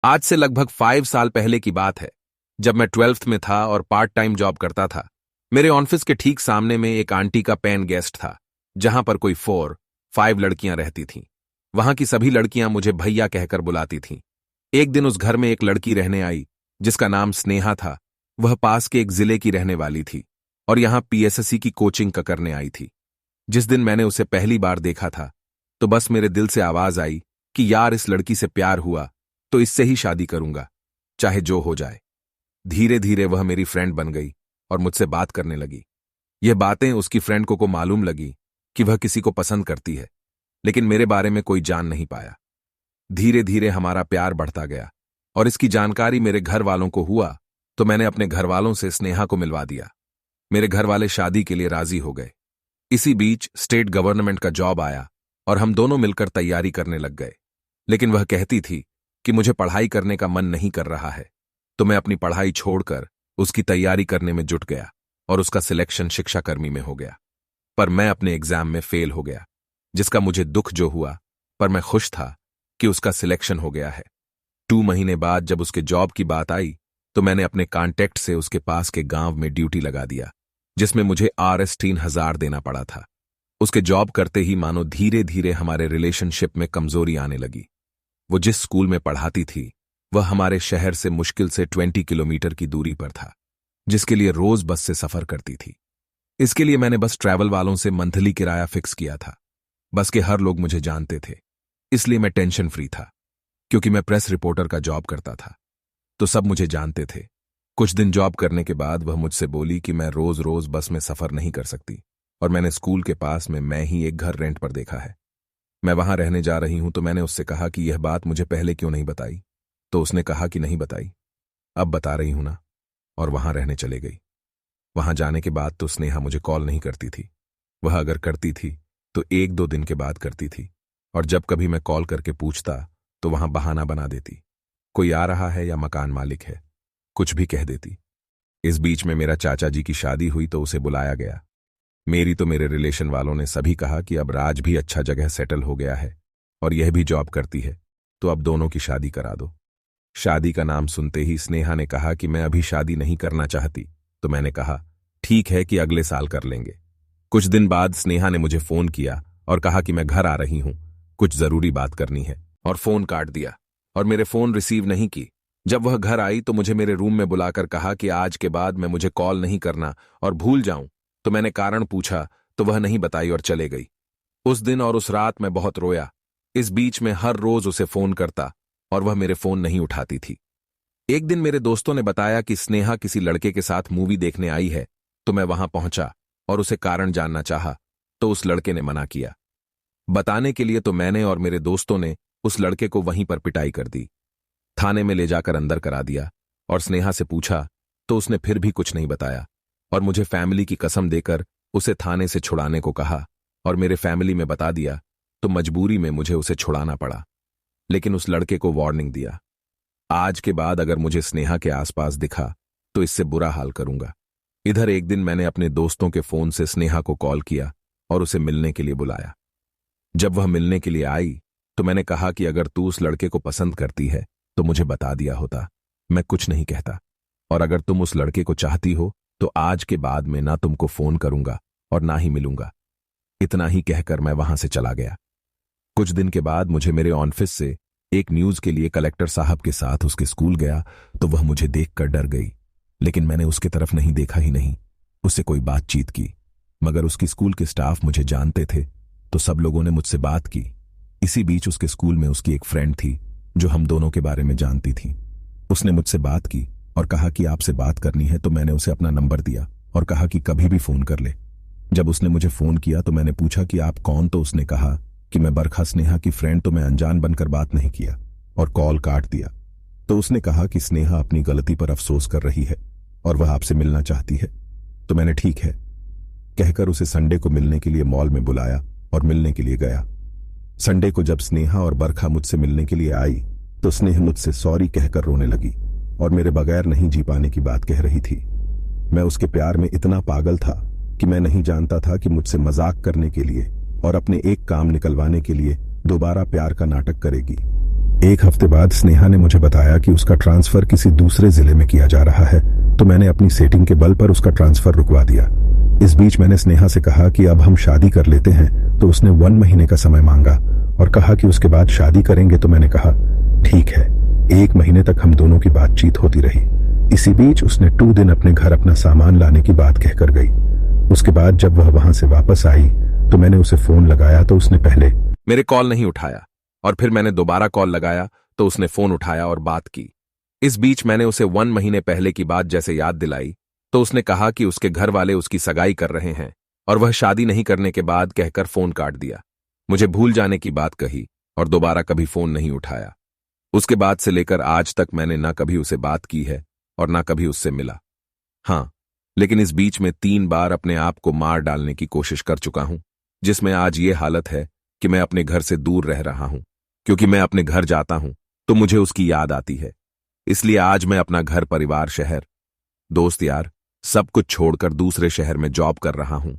आज से लगभग 5 साल पहले की बात है, जब मैं 12th में था और पार्ट टाइम जॉब करता था। मेरे ऑफिस के ठीक सामने में एक आंटी का पेन गेस्ट था, जहां पर कोई 4-5 लड़कियां रहती थीं। वहां की सभी लड़कियां मुझे भैया कहकर बुलाती थीं। एक दिन उस घर में एक लड़की रहने आई, जिसका नाम स्नेहा था। वह पास के एक जिले की रहने वाली थी और यहां पीएसएससी की कोचिंग करने आई थी। जिस दिन मैंने उसे पहली बार देखा था, तो बस मेरे दिल से आवाज आई कि यार, इस लड़की से प्यार हुआ तो इससे ही शादी करूंगा, चाहे जो हो जाए। धीरे धीरे वह मेरी फ्रेंड बन गई और मुझसे बात करने लगी। यह बातें उसकी फ्रेंड को मालूम लगी कि वह किसी को पसंद करती है, लेकिन मेरे बारे में कोई जान नहीं पाया। धीरे धीरे हमारा प्यार बढ़ता गया और इसकी जानकारी मेरे घर वालों को हुआ, तो मैंने अपने घर वालों से स्नेहा को मिलवा दिया। मेरे घर वाले शादी के लिए राजी हो गए। इसी बीच स्टेट गवर्नमेंट का जॉब आया और हम दोनों मिलकर तैयारी करने लग गए। लेकिन वह कहती थी कि मुझे पढ़ाई करने का मन नहीं कर रहा है, तो मैं अपनी पढ़ाई छोड़कर उसकी तैयारी करने में जुट गया और उसका सिलेक्शन शिक्षाकर्मी में हो गया। पर मैं अपने एग्जाम में फेल हो गया, जिसका मुझे दुख जो हुआ, पर मैं खुश था कि उसका सिलेक्शन हो गया है। 2 महीने बाद जब उसके जॉब की बात आई, तो मैंने अपने कॉन्टेक्ट से उसके पास के गांव में ड्यूटी लगा दिया, जिसमें मुझे RS 3000 देना पड़ा था। उसके जॉब करते ही मानो धीरे धीरे हमारे रिलेशनशिप में कमजोरी आने लगी। वो जिस स्कूल में पढ़ाती थी, वह हमारे शहर से मुश्किल से 20 किलोमीटर की दूरी पर था, जिसके लिए रोज बस से सफर करती थी। इसके लिए मैंने बस ट्रैवल वालों से मंथली किराया फिक्स किया था। बस के हर लोग मुझे जानते थे, इसलिए मैं टेंशन फ्री था। क्योंकि मैं प्रेस रिपोर्टर का जॉब करता था, तो सब मुझे जानते थे। कुछ दिन जॉब करने के बाद वह मुझसे बोली कि मैं रोज रोज बस में सफर नहीं कर सकती, और मैंने स्कूल के पास में मैं ही एक घर रेंट पर देखा है। मैं वहां रहने जा रही हूं, तो मैंने उससे कहा कि यह बात मुझे पहले क्यों नहीं बताई। तो उसने कहा कि नहीं बताई, अब बता रही हूं ना, और वहां रहने चले गई। वहां जाने के बाद तो स्नेहा मुझे कॉल नहीं करती थी। वह अगर करती थी तो 1-2 दिन के बाद करती थी, और जब कभी मैं कॉल करके पूछता तो वहां बहाना बना देती, कोई आ रहा है या मकान मालिक है, कुछ भी कह देती। इस बीच में मेरा चाचा जी की शादी हुई, तो उसे बुलाया गया। मेरी तो मेरे रिलेशन वालों ने सभी कहा कि अब राज भी अच्छा जगह सेटल हो गया है और यह भी जॉब करती है, तो अब दोनों की शादी करा दो। शादी का नाम सुनते ही स्नेहा ने कहा कि मैं अभी शादी नहीं करना चाहती, तो मैंने कहा ठीक है कि अगले साल कर लेंगे। कुछ दिन बाद स्नेहा ने मुझे फोन किया और कहा कि मैं घर आ रही हूं, कुछ जरूरी बात करनी है, और फोन काट दिया और मेरे फोन रिसीव नहीं की। जब वह घर आई तो मुझे मेरे रूम में बुलाकर कहा कि आज के बाद मैं मुझे कॉल नहीं करना और भूल जाऊं। तो मैंने कारण पूछा तो वह नहीं बताई और चले गई। उस दिन और उस रात मैं बहुत रोया। इस बीच में हर रोज उसे फोन करता और वह मेरे फोन नहीं उठाती थी। एक दिन मेरे दोस्तों ने बताया कि स्नेहा किसी लड़के के साथ मूवी देखने आई है, तो मैं वहां पहुंचा और उसे कारण जानना चाहा, तो उस लड़के ने मना किया। बताने के लिए तो मैंने और मेरे दोस्तों ने उस लड़के को वहीं पर पिटाई कर दी। थाने में ले जाकर अंदर करा दिया और स्नेहा से पूछा तो उसने फिर भी कुछ नहीं बताया, और मुझे फैमिली की कसम देकर उसे थाने से छुड़ाने को कहा, और मेरे फैमिली में बता दिया, तो मजबूरी में मुझे उसे छुड़ाना पड़ा। लेकिन उस लड़के को वार्निंग दिया, आज के बाद अगर मुझे स्नेहा के आसपास दिखा तो इससे बुरा हाल करूंगा। इधर एक दिन मैंने अपने दोस्तों के फोन से स्नेहा को कॉल किया और उसे मिलने के लिए बुलाया। जब वह मिलने के लिए आई तो मैंने कहा कि अगर तू उस लड़के को पसंद करती है तो मुझे बता दिया होता, मैं कुछ नहीं कहता, और अगर तुम उस लड़के को चाहती हो तो आज के बाद मैं ना तुमको फोन करूंगा और ना ही मिलूंगा। इतना ही कहकर मैं वहां से चला गया। कुछ दिन के बाद मुझे मेरे ऑफिस से एक न्यूज के लिए कलेक्टर साहब के साथ उसके स्कूल गया, तो वह मुझे देखकर डर गई, लेकिन मैंने उसके तरफ नहीं देखा ही नहीं, उससे कोई बातचीत की। मगर उसकी स्कूल के स्टाफ मुझे जानते थे, तो सब लोगों ने मुझसे बात की। इसी बीच उसके स्कूल में उसकी एक फ्रेंड थी जो हम दोनों के बारे में जानती थी। उसने मुझसे बात की और कहा कि आपसे बात करनी है, तो मैंने उसे अपना नंबर दिया और कहा कि कभी भी फोन कर ले। जब उसने मुझे फोन किया तो मैंने पूछा कि आप कौन, तो उसने कहा कि मैं बरखा स्नेहा की फ्रेंड, तो मैं अनजान बनकर बात नहीं किया और कॉल काट दिया। तो उसने कहा कि स्नेहा अपनी गलती पर अफसोस कर रही है और वह आपसे मिलना चाहती है। तो मैंने ठीक है कहकर उसे संडे को मिलने के लिए मॉल में बुलाया और मिलने के लिए गया। संडे को जब स्नेहा और बरखा मुझसे मिलने के लिए आई तो स्नेहा मुझसे सॉरी कहकर रोने लगी और मेरे बगैर नहीं जी पाने की बात कह रही थी। मैं उसके प्यार में इतना पागल था कि मैं नहीं जानता था कि मुझसे मजाक करने के लिए और अपने एक काम निकलवाने के लिए दोबारा प्यार का नाटक करेगी। एक हफ्ते बाद स्नेहा ने मुझे बताया कि उसका ट्रांसफर किसी दूसरे जिले में किया जा रहा है, तो मैंने अपनी सेटिंग के बल पर उसका ट्रांसफर रुकवा दिया। इस बीच मैंने स्नेहा से कहा कि अब हम शादी कर लेते हैं, तो उसने 1 महीने का समय मांगा और कहा कि उसके बाद शादी करेंगे। तो मैंने कहा ठीक है। 1 महीने तक हम दोनों की बातचीत होती रही। इसी बीच उसने 2 दिन अपने घर अपना सामान लाने की बात कहकर गई। उसके बाद जब वह वहां से वापस आई तो मैंने उसे फोन लगाया तो उसने पहले मेरे कॉल नहीं उठाया और फिर मैंने दोबारा कॉल लगाया तो उसने फोन उठाया और बात की। इस बीच मैंने उसे 1 महीने पहले की बात जैसे याद दिलाई तो उसने कहा कि उसके घर वाले उसकी सगाई कर रहे हैं और वह शादी नहीं करने के बाद कहकर फोन काट दिया। मुझे भूल जाने की बात कही और दोबारा कभी फोन नहीं उठाया। उसके बाद से लेकर आज तक मैंने ना कभी उसे बात की है और ना कभी उससे मिला। हाँ, लेकिन इस बीच में 3 बार अपने आप को मार डालने की कोशिश कर चुका हूं, जिसमें आज ये हालत है कि मैं अपने घर से दूर रह रहा हूं, क्योंकि मैं अपने घर जाता हूं तो मुझे उसकी याद आती है। इसलिए आज मैं अपना घर, परिवार, शहर, दोस्त यार सब कुछ छोड़कर दूसरे शहर में जॉब कर रहा हूं।